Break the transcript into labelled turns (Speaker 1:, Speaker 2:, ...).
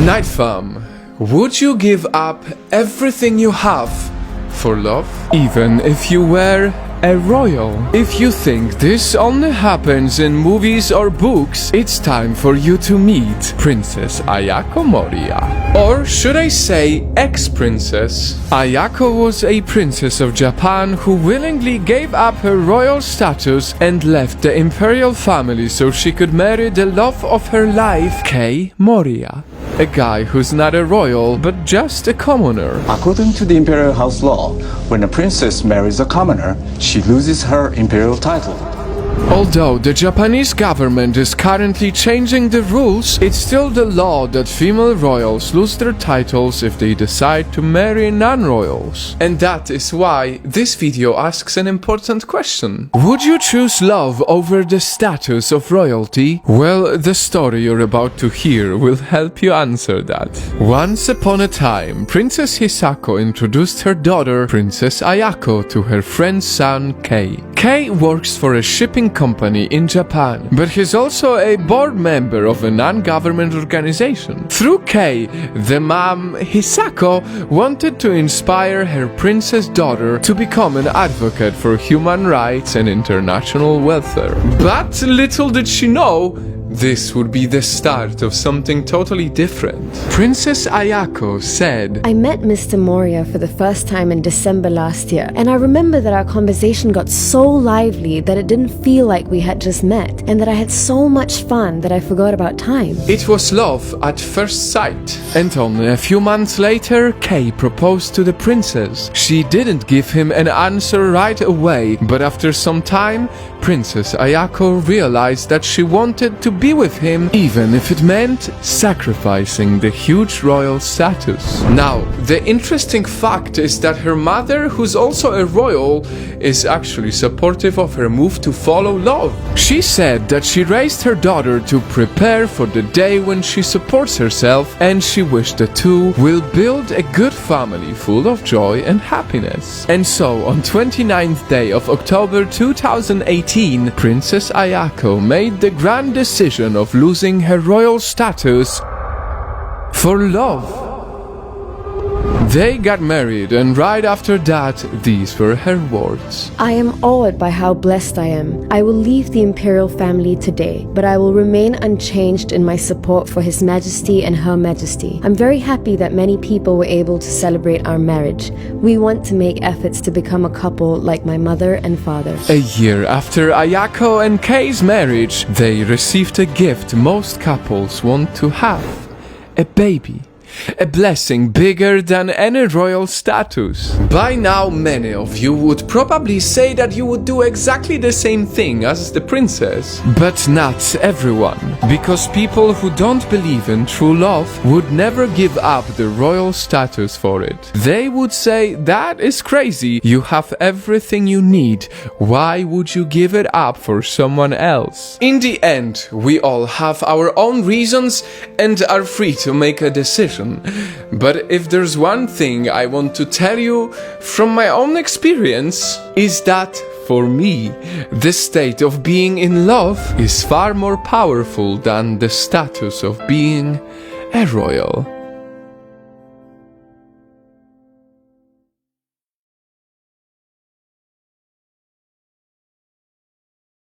Speaker 1: Night Fam, would you give up everything you have for love? Even if you were a royal? If you think this only happens in movies or books, it's time for you to meet Princess Ayako Moriya. Or should I say ex-princess? Ayako was a princess of Japan who willingly gave up her royal status and left the imperial family so she could marry the love of her life, Kei Moriya. A guy who's not a royal, but just a commoner.
Speaker 2: According to the imperial house law, when a princess marries a commoner, she loses her imperial title.
Speaker 1: Although the Japanese government is currently changing the rules, it's still the law that female royals lose their titles if they decide to marry non-royals. And that is why this video asks an important question. Would you choose love over the status of royalty? Well, the story you're about to hear will help you answer that. Once upon a time, Princess Hisako introduced her daughter, Princess Ayako, to her friend's son, Kei. Kei works for a shipping company in Japan, but he's also a board member of a non-government organization. Through Kei, the mom, Hisako, wanted to inspire her princess daughter to become an advocate for human rights and international welfare. But little did she know, this would be the start of something totally different. Princess Ayako said,
Speaker 3: I met Mr. Moriya for the first time in December last year, and I remember that our conversation got so lively that it didn't feel like we had just met, and that I had so much fun that I forgot about time.
Speaker 1: It was love at first sight. And only a few months later, Kei proposed to the princess. She didn't give him an answer right away, but after some time, Princess Ayako realized that she wanted to be with him, even if it meant sacrificing the huge royal status. Now, the interesting fact is that her mother, who's also a royal, is actually supportive of her move to follow love. She said that she raised her daughter to prepare for the day when she supports herself, and she wished the two will build a good family full of joy and happiness. And so, on 29th day of October 2018, Princess Ayako made the grand decision of losing her royal status for love. They got married, and right after that, these were her words.
Speaker 3: I am awed by how blessed I am. I will leave the imperial family today, but I will remain unchanged in my support for His Majesty and Her Majesty. I'm very happy that many people were able to celebrate our marriage. We want to make efforts to become a couple like my mother and father.
Speaker 1: A year after Ayako and Kei's marriage, they received a gift most couples want to have: a baby. A blessing bigger than any royal status. By now, many of you would probably say that you would do exactly the same thing as the princess. But not everyone, because people who don't believe in true love would never give up the royal status for it. They would say, that is crazy, you have everything you need, why would you give it up for someone else? In the end, we all have our own reasons and are free to make a decision. But if there's one thing I want to tell you from my own experience, is that for me, the state of being in love is far more powerful than the status of being a royal.